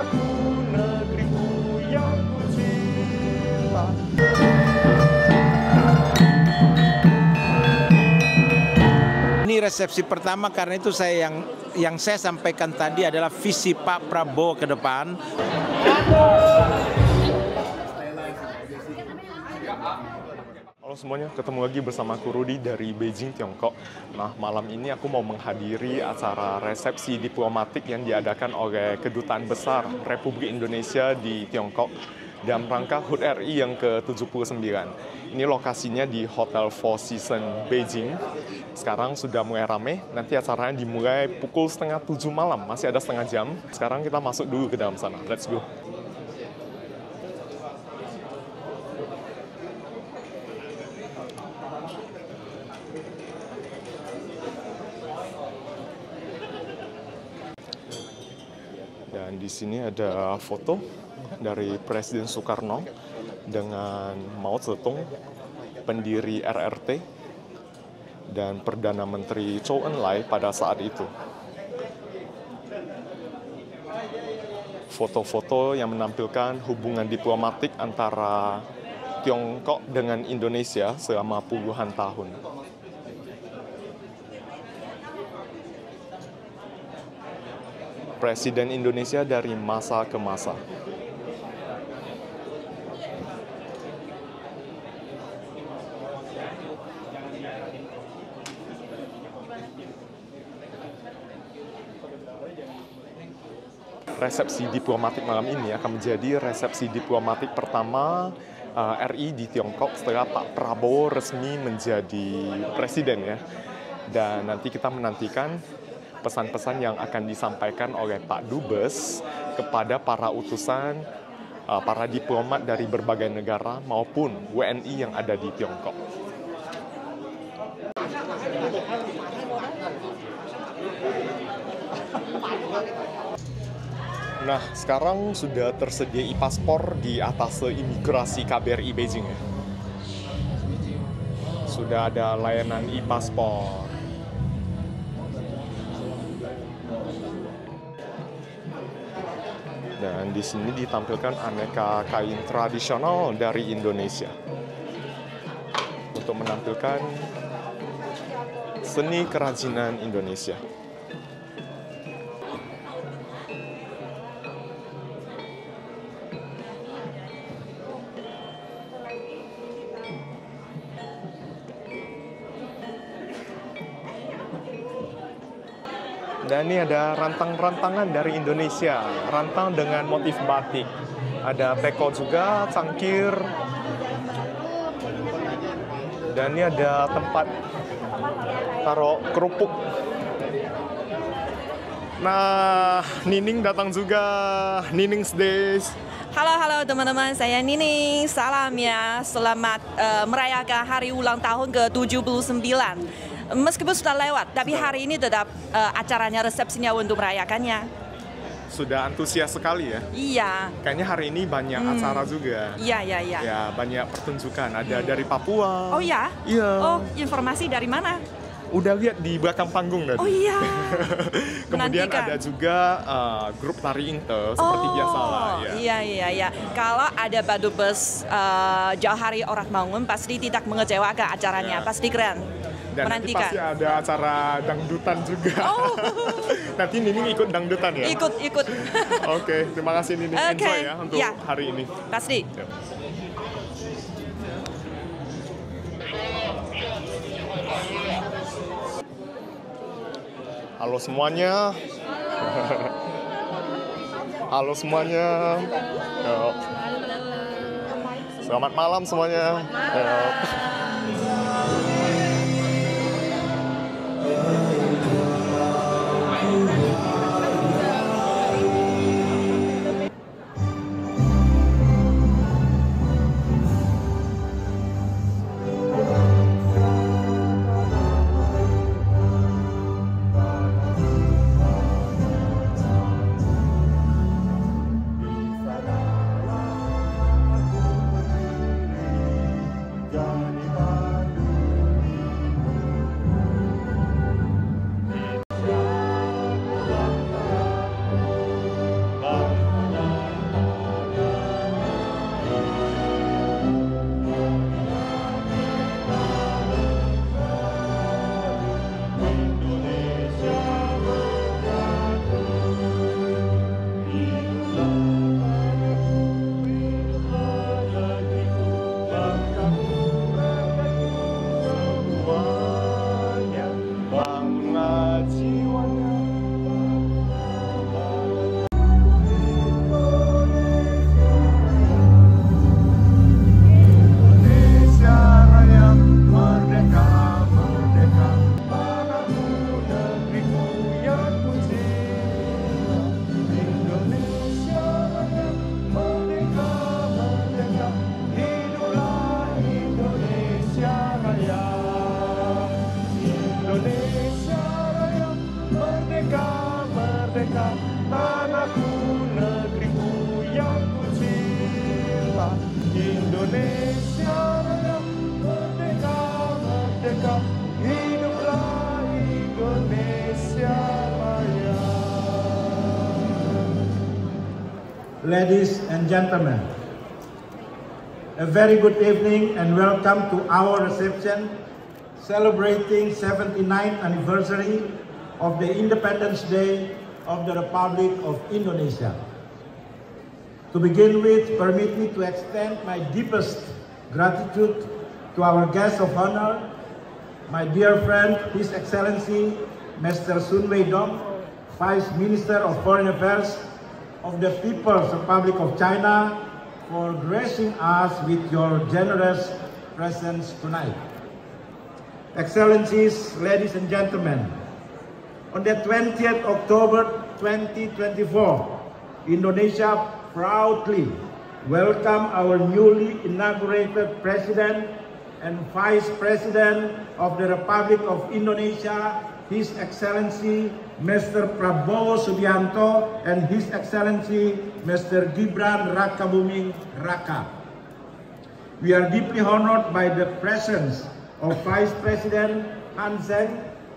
cintaku, negeriku yang ku cinta. Ini resepsi pertama karena itu yang saya sampaikan tadi adalah visi Pak Prabowo ke depan. Halo semuanya, ketemu lagi bersama aku Rudy dari Beijing, Tiongkok. Nah, malam ini aku mau menghadiri acara resepsi diplomatik yang diadakan oleh Kedutaan Besar Republik Indonesia di Tiongkok dalam rangka HUT RI yang ke-79. Ini lokasinya di Hotel Four Seasons Beijing. Sekarang sudah mulai rame, nanti acaranya dimulai pukul 6:30 malam, masih ada setengah jam. Sekarang kita masuk dulu ke dalam sana, let's go. Dan di sini ada foto dari Presiden Soekarno dengan Mao Zedong, pendiri RRT, dan Perdana Menteri Zhou Enlai pada saat itu. Foto-foto yang menampilkan hubungan diplomatik antara Tiongkok dengan Indonesia selama puluhan tahun. Presiden Indonesia dari masa ke masa. Resepsi diplomatik malam ini akan menjadi resepsi diplomatik pertama RI di Tiongkok setelah Pak Prabowo resmi menjadi presiden ya. Dan nanti kita menantikan pesan-pesan yang akan disampaikan oleh Pak Dubes kepada para utusan, para diplomat dari berbagai negara maupun WNI yang ada di Tiongkok. Nah, sekarang sudah tersedia e-paspor di atas imigrasi KBRI Beijing ya. Sudah ada layanan e-paspor. Dan di sini ditampilkan aneka kain tradisional dari Indonesia untuk menampilkan seni kerajinan Indonesia. Dan ini ada rantang-rantangan dari Indonesia, rantang dengan motif batik. Ada teko juga, cangkir. Dan ini ada tempat taruh kerupuk. Nah, Nining datang juga. Nining's Days. Halo teman-teman, saya Nining. Salam ya, selamat merayakan hari ulang tahun ke-79. Meskipun sudah lewat, tapi hari ini tetap acaranya, resepsinya untuk merayakannya. Sudah antusias sekali ya? Iya. Kayaknya hari ini banyak acara juga. Iya. Ya, banyak pertunjukan. Ada dari Papua. Oh ya? Iya. Oh, informasi dari mana? Udah lihat di belakang panggung tadi. Oh iya. Kemudian Menantikan. ada juga grup tari Inte seperti biasa lah ya. Iya. Kalau ada Pak Dubes jauh hari orang bangun, pasti tidak mengecewakan acaranya, Ya. pasti keren. Dan nanti Menantikan. pasti ada acara dangdutan juga. Oh. Nanti Nining ikut dangdutan ya? Ikut. Oke, terima kasih Nining. Oke. Enjoy ya untuk Ya. hari ini. Pasti. Ya. Halo semuanya. Halo semuanya. Yo. Selamat malam semuanya. Yo. ladies and gentlemen. A very good evening and welcome to our reception celebrating 79th anniversary of the Independence Day of the Republic of Indonesia. To begin with, permit me to extend my deepest gratitude to our guest of honor, my dear friend, His Excellency, Mr. Sun Weidong, Vice Minister of Foreign Affairs of the People's Republic of China, for gracing us with your generous presence tonight. Excellencies, ladies and gentlemen, on the 20th October 2024, Indonesia proudly welcome our newly inaugurated President and Vice President of the Republic of Indonesia, His Excellency Mr. Prabowo Subianto and His Excellency Mr. Gibran Rakabuming Raka. We are deeply honored by the presence of Vice President Han Zheng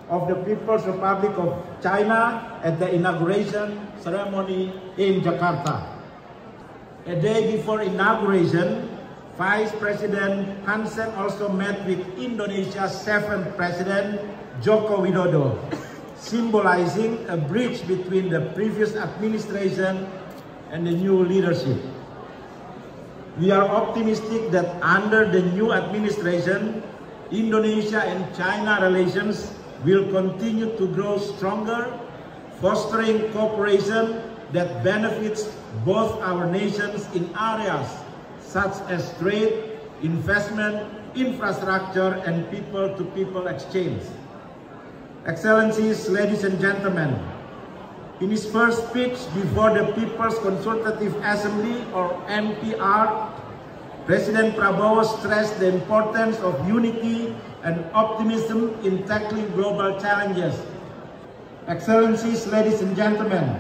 of the People's Republic of China at the inauguration ceremony in Jakarta. A day before inauguration, Vice President Han Zheng also met with Indonesia's 7th President Joko Widodo, symbolizing a bridge between the previous administration and the new leadership. We are optimistic that under the new administration, Indonesia and China relations will continue to grow stronger, fostering cooperation that benefits both our nations in areas such as trade, investment, infrastructure, and people-to-people exchange. Excellencies, ladies and gentlemen, in his first speech before the People's Consultative Assembly, or MPR, President Prabowo stressed the importance of unity and optimism in tackling global challenges. Excellencies, ladies and gentlemen,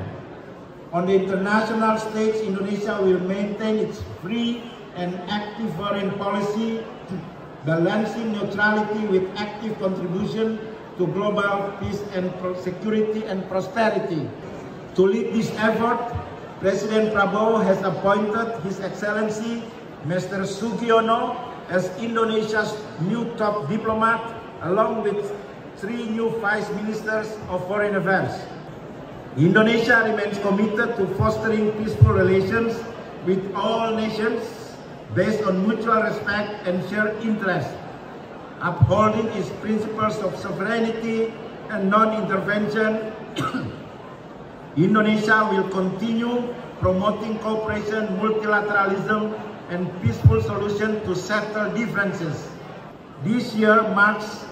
on the international stage, Indonesia will maintain its free and active foreign policy, balancing neutrality with active contribution to global peace and security and prosperity. To lead this effort, President Prabowo has appointed His Excellency Mr. Sugiono as Indonesia's new top diplomat, along with 3 new Vice Ministers of Foreign Affairs. Indonesia remains committed to fostering peaceful relations with all nations based on mutual respect and shared interest, upholding its principles of sovereignty and non-intervention. Indonesia will continue promoting cooperation, multilateralism, and peaceful solutions to settle differences. This year marks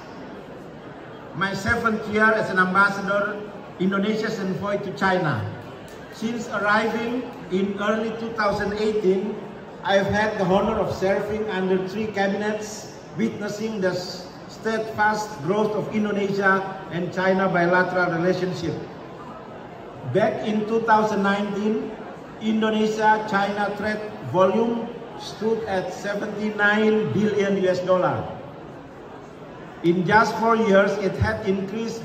my 7th year as an ambassador Indonesia's envoy to China. Since arriving in early 2018, I've had the honor of serving under 3 cabinets, witnessing the steadfast growth of Indonesia and China bilateral relationship. Back in 2019, Indonesia-China trade volume stood at $79 billion. In just 4 years, it had increased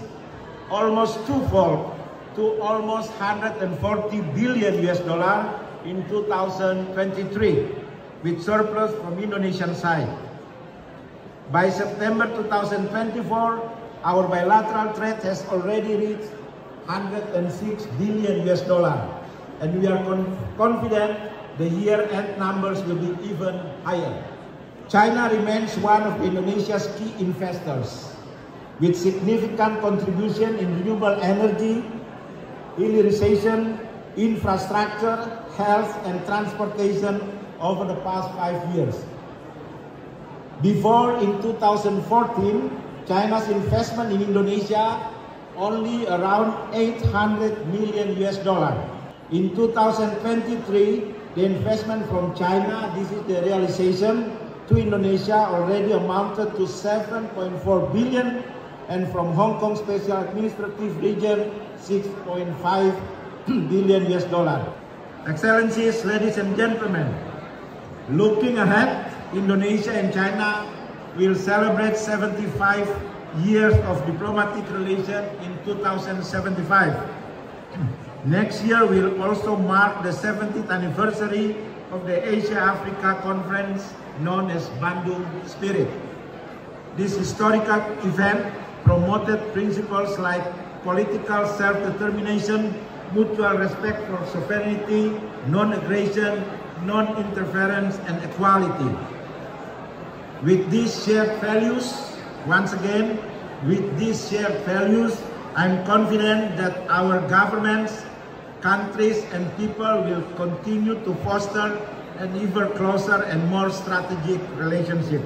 almost twofold to almost $140 billion in 2023, with surplus from Indonesian side. By September 2024, our bilateral trade has already reached $106 billion, and we are confident the year-end numbers will be even higher. China remains one of Indonesia's key investors, with significant contribution in renewable energy, irrigation, infrastructure, health, and transportation over the past 5 years. Before, in 2014, China's investment in Indonesia only around $800 million. In 2023, the investment from China, this is the realization, to Indonesia already amounted to $7.4 billion, and from Hong Kong Special Administrative Region, $6.5 billion. Excellencies, ladies and gentlemen, looking ahead, Indonesia and China will celebrate 75 years of diplomatic relations in 2075. Next year will also mark the 70th anniversary of the Asia-Africa Conference known as Bandung Spirit. This historical event promoted principles like political self-determination, mutual respect for sovereignty, non-aggression, non-interference, and equality. With these shared values, once again, with these shared values, I'm confident that our governments, countries, and people will continue to foster an even closer and more strategic relationship.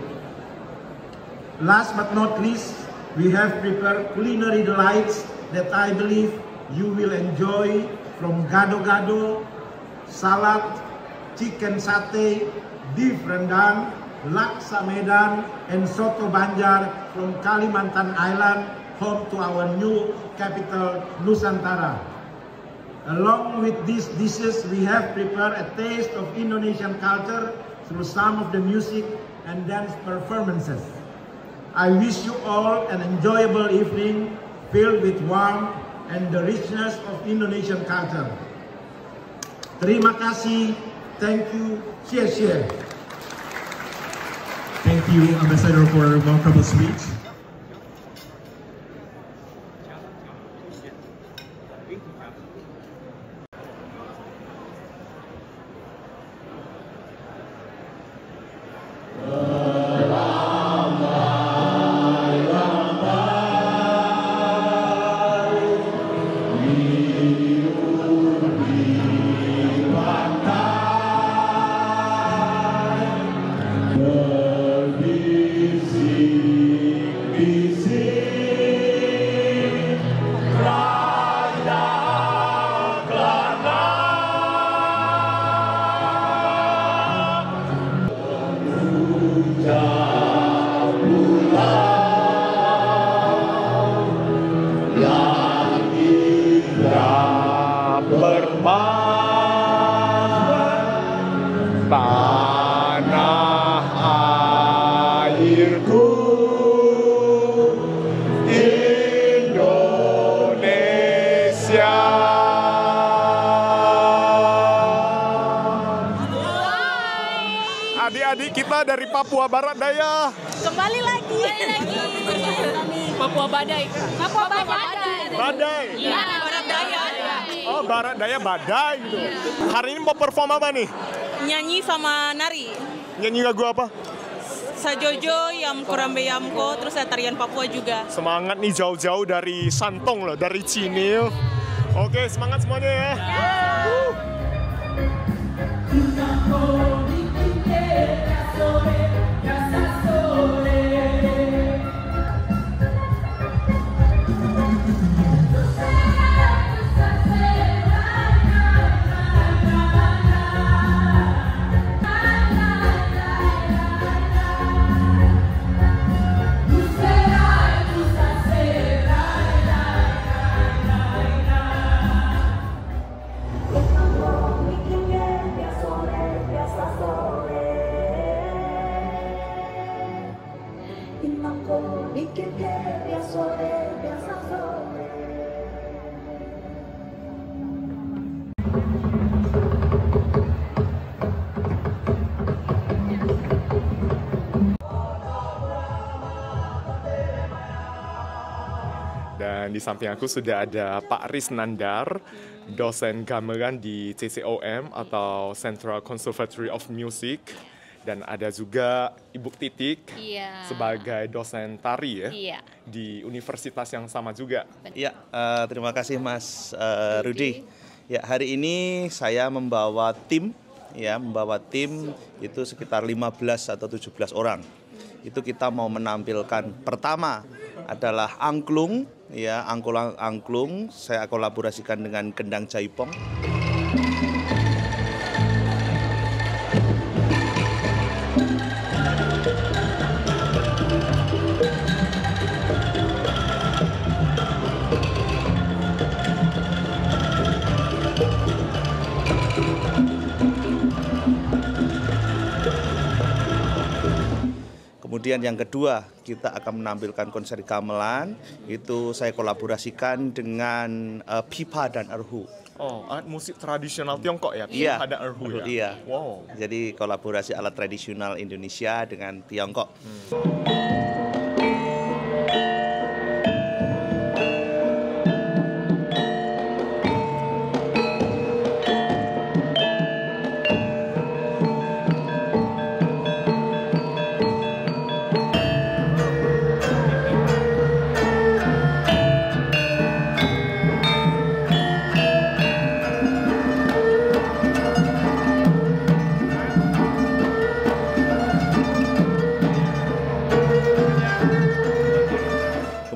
Last but not least, we have prepared culinary delights that I believe you will enjoy, from gado-gado, salad, chicken satay, beef rendang, laksa Medan, and soto Banjar from Kalimantan Island, home to our new capital, Nusantara. Along with these dishes, we have prepared a taste of Indonesian culture through some of the music and dance performances. I wish you all an enjoyable evening filled with warmth and the richness of Indonesian culture. Terima kasih, thank you, share. Thank you, Ambassador, for a remarkable speech. Tanah airku Indonesia. Adik-adik kita dari Papua Barat Daya. Kembali lagi. Papua Badai. Papua Badai. Badai. Iya, Barat Daya. Oh, Barat Daya Badai gitu. Hari ini mau perform apa nih? Nyanyi sama nari. Nyanyi lagu apa? Sajojo, Yam Kurambe Yamko, terus ada tarian Papua juga. Semangat nih, jauh-jauh dari Santong loh, dari Cinil. Oke, semangat semuanya ya. Dan di samping aku sudah ada Pak Riz Nandar, dosen gamelan di CCOM atau Central Conservatory of Music. Dan ada juga Ibu Titik sebagai dosen tari ya di universitas yang sama juga. Ya, terima kasih Mas Rudi. Ya, hari ini saya membawa tim itu sekitar 15 atau 17 orang. Itu kita mau menampilkan pertama adalah angklung, ya, angklung saya kolaborasikan dengan kendang jaipong. Kemudian yang kedua, kita akan menampilkan konser gamelan, itu saya kolaborasikan dengan pipa dan erhu. Oh, alat musik tradisional Tiongkok ya? Iya. Ada erhu ya? Iya. Wow. Jadi kolaborasi alat tradisional Indonesia dengan Tiongkok.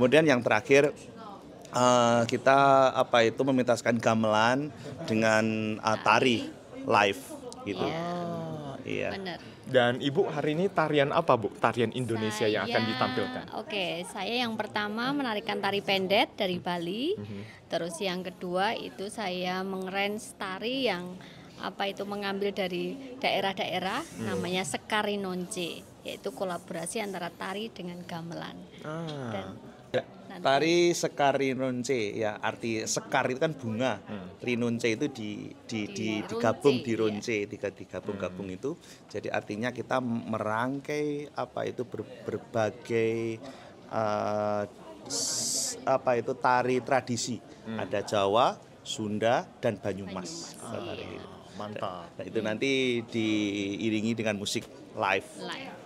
Kemudian yang terakhir kita mementaskan gamelan dengan tari live gitu. Iya. Benar. Dan Ibu hari ini tarian apa Bu? Tarian Indonesia yang akan ditampilkan? Oke, saya yang pertama menarikan tari pendet dari Bali. Terus yang kedua itu saya mengarrange tari yang mengambil dari daerah-daerah namanya Sekari Nonce, yaitu kolaborasi antara tari dengan gamelan. Dan tari Sekari Nonce ya, arti sekar itu kan bunga, rinonce itu digabung di ronce, digabung itu. Jadi artinya kita merangkai berbagai tari tradisi. Ada Jawa, Sunda dan Banyumas. Mantap. Nah, itu nanti diiringi dengan musik live.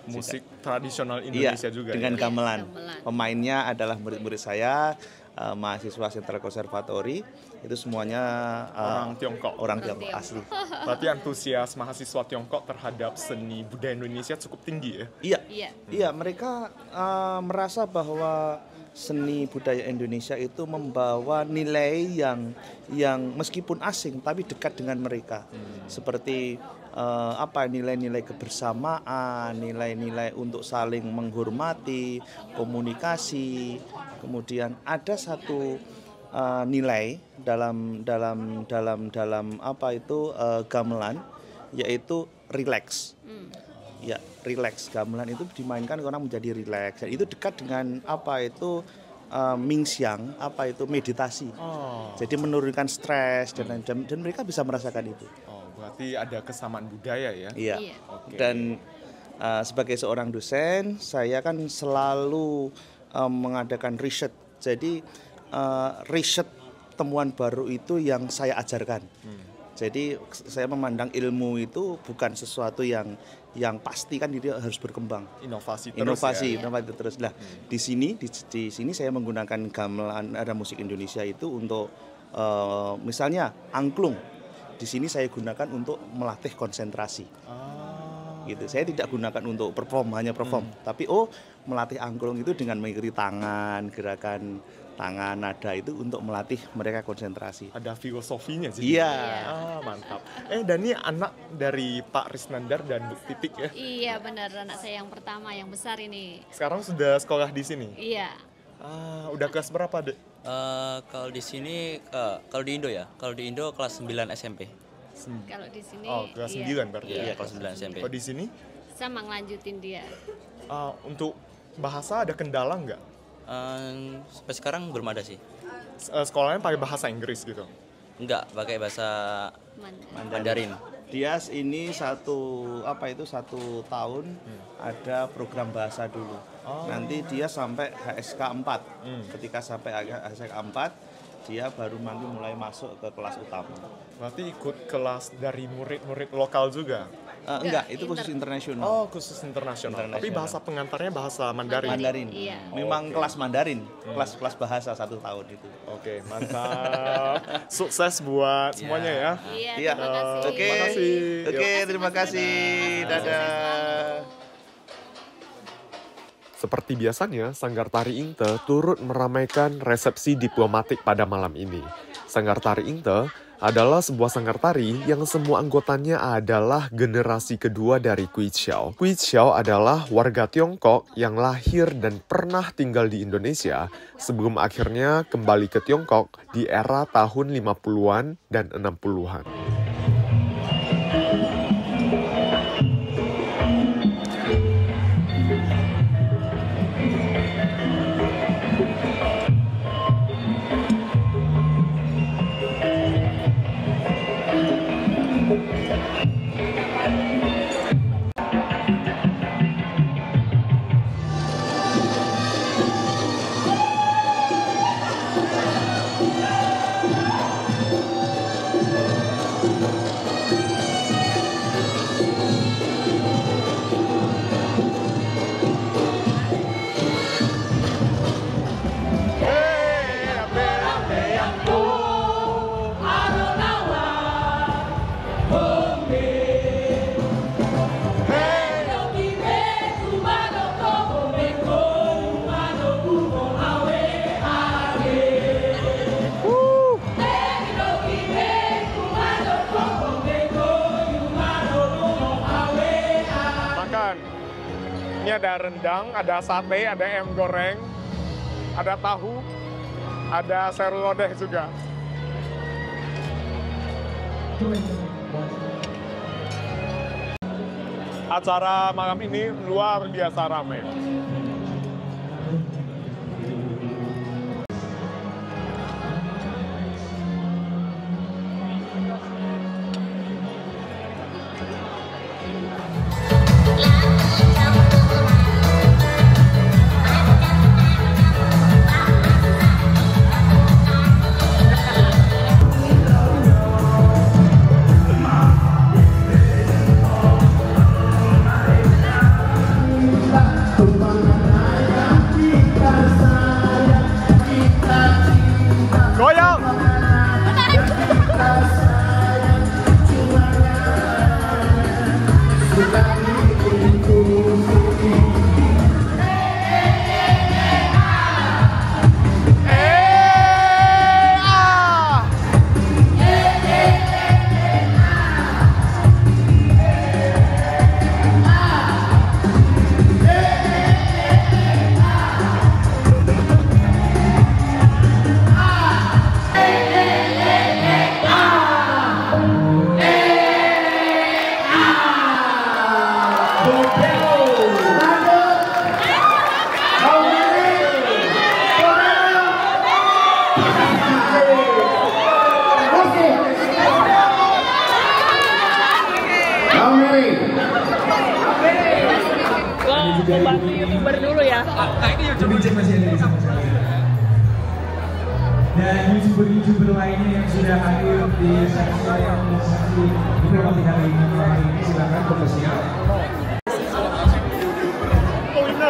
Musik tradisional Indonesia juga dengan ya? gamelan. Pemainnya adalah murid-murid saya, mahasiswa Sentral Konservatori, itu semuanya orang Tiongkok asli. Berarti antusias mahasiswa Tiongkok terhadap seni budaya Indonesia cukup tinggi ya? Iya, mereka merasa bahwa seni budaya Indonesia itu membawa nilai yang meskipun asing tapi dekat dengan mereka. Seperti nilai-nilai kebersamaan, nilai-nilai untuk saling menghormati, komunikasi. Kemudian ada satu nilai dalam gamelan, yaitu relax. Ya, relax. Gamelan itu dimainkan orang menjadi relax. Dan itu dekat dengan Mingxiang, meditasi. Jadi menurunkan stres dan mereka bisa merasakan itu. Berarti ada kesamaan budaya ya? Iya. Okay. Dan sebagai seorang dosen, saya kan selalu mengadakan riset. Jadi riset temuan baru itu yang saya ajarkan. Jadi saya memandang ilmu itu bukan sesuatu yang pasti, kan dia harus berkembang. Inovasi terus. Nah, di sini saya menggunakan gamelan, ada musik Indonesia itu untuk misalnya angklung. Di sini saya gunakan untuk melatih konsentrasi. Gitu. Saya tidak gunakan untuk hanya perform, tapi melatih angklung itu dengan mengikuti tangan, gerakan tangan, nada itu untuk melatih mereka konsentrasi. Ada filosofinya sih. Iya. Mantap. Dan ini anak dari Pak Risnandar dan Bu Titik ya? Iya benar, anak saya yang pertama, yang besar ini. Sekarang sudah sekolah di sini? Iya. Udah kelas berapa, Dek? Kalau di sini, kalau di Indo ya, kalau di Indo kelas 9 SMP. Kalau di sini kelas 9 berarti. Iya, kelas 9 SMP. Kalau di sini? Sama ngelanjutin dia. Untuk bahasa ada kendala nggak? Sampai sekarang belum ada sih. Sekolahnya pakai bahasa Inggris gitu? Enggak, pakai bahasa Mandarin. Dia ini satu tahun ada program bahasa dulu. Nanti dia sampai HSK 4. Ketika sampai HSK 4, dia baru nanti mulai masuk ke kelas utama. Berarti ikut kelas dari murid-murid lokal juga? Enggak, itu khusus internasional. Khusus internasional. Tapi bahasa pengantarnya bahasa Mandarin? Mandarin. Iya. Memang kelas Mandarin, kelas bahasa 1 tahun itu. Oke, mantap. Sukses buat semuanya ya. Iya, terima kasih. Oke, terima kasih. Dadah. Seperti biasanya, Sanggar Tari Inte turut meramaikan resepsi diplomatik pada malam ini. Sanggar Tari Inte adalah sebuah sanggar tari yang semua anggotanya adalah generasi kedua dari Kui Xiao. Kui Xiao adalah warga Tiongkok yang lahir dan pernah tinggal di Indonesia sebelum akhirnya kembali ke Tiongkok di era tahun 50-an dan 60-an. Ini ada rendang, ada sate, ada ayam goreng, ada tahu, ada sayur lodeh juga. Acara malam ini luar biasa ramai. Bantu YouTuber dulu ya. Cek masih ada di sama-sama. Dan YouTuber-YouTuber lainnya yang sudah hadir di sesi diplomasi hari ini silakan bersiap.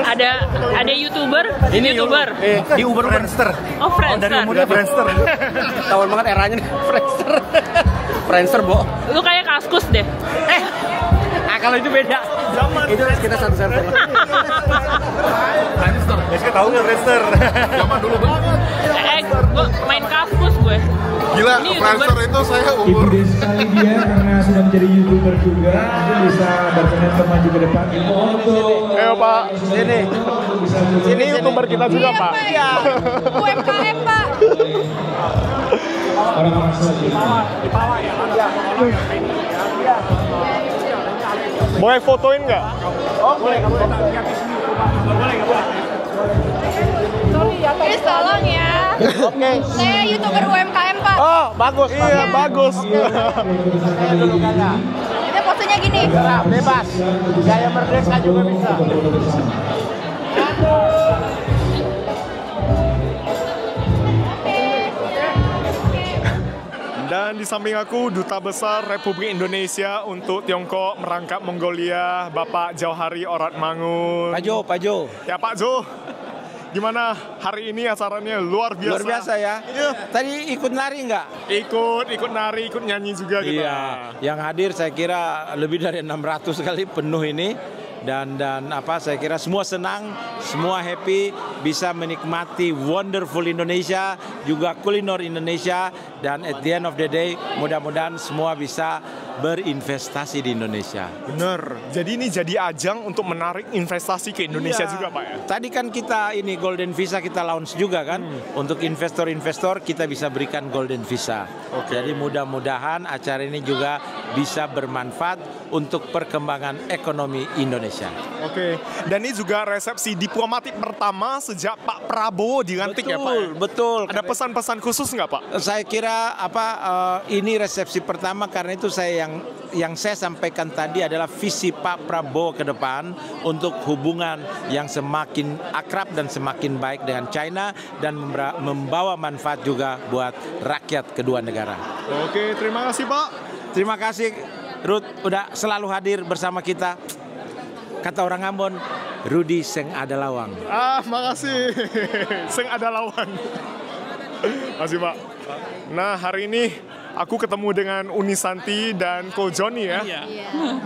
Ada YouTuber? Ini YouTuber. Di Uber Friendster. Oh, Friendster. Dari umurnya Friendster. Tahun banget eranya nih Friendster. Friendster, Bo. Lu kayak Kaskus deh. Kalau itu beda. Zaman. Itu kita satu server. Friendster. Ya saya tahu nggak Friendster. Zaman dulu banget. Gue main Kaskus gue. Gila, Friendster itu saya umur. Itu sekali dia karena sudah menjadi YouTuber juga. Mungkin bisa berkenan maju ke depan. Ayo Pak, sini. Sini YouTuber kita juga Pak. Iya. UMKM Pak. Orang-orang selanjutnya. Boleh fotoin nggak? Oh, boleh. Please tolong ya. Oke. Saya YouTuber UMKM Pak. Oh, bagus. Iya, bagus. Ini posenya gini. Bebas. Gaya merdeka juga bisa. Dan di samping aku, Duta Besar Republik Indonesia untuk Tiongkok merangkap Mongolia, Bapak Jauhari Oratmangun. Pak Jo. Ya Pak Jo, gimana hari ini acaranya luar biasa? Luar biasa ya. Iya. Tadi ikut nari nggak? Ikut nari, ikut nyanyi juga kita. Iya. Yang hadir saya kira lebih dari 600 kali penuh ini. Dan saya kira semua senang, semua happy, bisa menikmati wonderful Indonesia, juga kuliner Indonesia, dan at the end of the day mudah-mudahan semua bisa berinvestasi di Indonesia. Bener, jadi ini jadi ajang untuk menarik investasi ke Indonesia juga Pak ya? Tadi kan kita ini Golden Visa kita launch juga kan, untuk investor-investor kita bisa berikan Golden Visa. Jadi mudah-mudahan acara ini juga bisa bermanfaat untuk perkembangan ekonomi Indonesia. Oke, dan ini juga resepsi diplomatik pertama sejak Pak Prabowo dilantik ya Pak? Betul. Ada pesan-pesan khusus nggak Pak? Saya kira ini resepsi pertama, karena itu yang saya sampaikan tadi adalah visi Pak Prabowo ke depan untuk hubungan yang semakin akrab dan semakin baik dengan China dan membawa manfaat juga buat rakyat kedua negara. Oke, terima kasih Pak. Terima kasih Ruth udah selalu hadir bersama kita. Kata orang Ambon, Rudi seng ada lawang. Makasih. Seng ada lawan. Makasih Pak. Nah, hari ini aku ketemu dengan Uni Santi dan Ko Joni ya.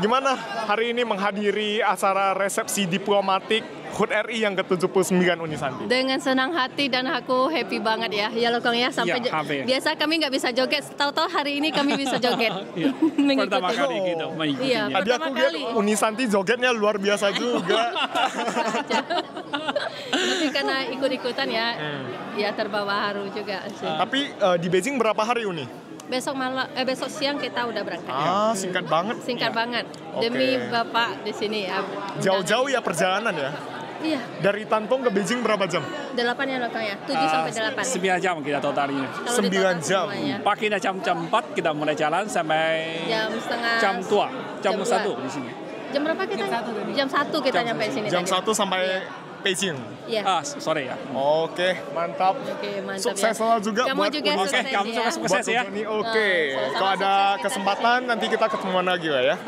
Gimana hari ini menghadiri acara resepsi diplomatik HUT RI yang ke-79 Uni Santi? Dengan senang hati dan aku happy banget ya. Ya loh Kang ya, sampai biasa kami nggak bisa joget, tahu-tahu hari ini kami bisa joget. Pertama kali gitu. Iya, tadi aku lihat Uni Santi jogetnya luar biasa juga. Tapi karena ikut-ikutan ya, ya terbawa haru juga sih. Tapi di Beijing berapa hari Uni? Besok siang kita udah berangkat. Singkat banget. Singkat banget. Demi Bapak di sini ya. Jauh-jauh ya perjalanan ya? Iya. Dari Tantong ke Beijing berapa jam? 8 ya loh Kang ya. 7 sampai 8. 9 jam kita totalnya. 9 jam. Paginya jam 4 kita mulai jalan sampai jam 1 di sini. Jam berapa kita? Jam 1 kita nyampe sini. Jam 1 sampai Beijing. Iya. Sore ya. Oke, mantap. Sukses selalu juga kamu buat juga Uni. kamu juga sukses ya. Oke. Kalau ada kesempatan nanti kita ketemuan lagi lah ya.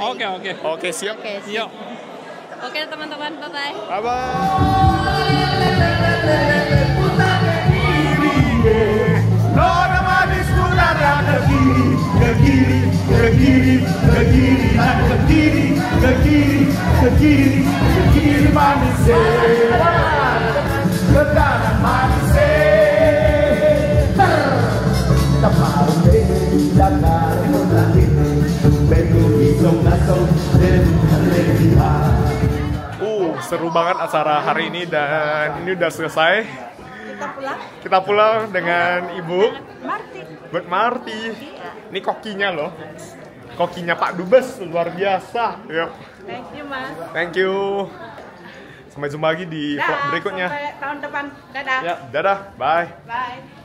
Oke, siap. Yuk. Oke teman-teman, bye-bye. Seru banget acara hari ini dan ini udah selesai. Kita pulang dengan Ibu Marti. Ini kokinya loh. Kokinya Pak Dubes luar biasa. Yuk. Thank you Mas. Thank you. Sampai jumpa lagi di vlog berikutnya. Sampai tahun depan. Dadah. Ya, dadah. Bye. Bye.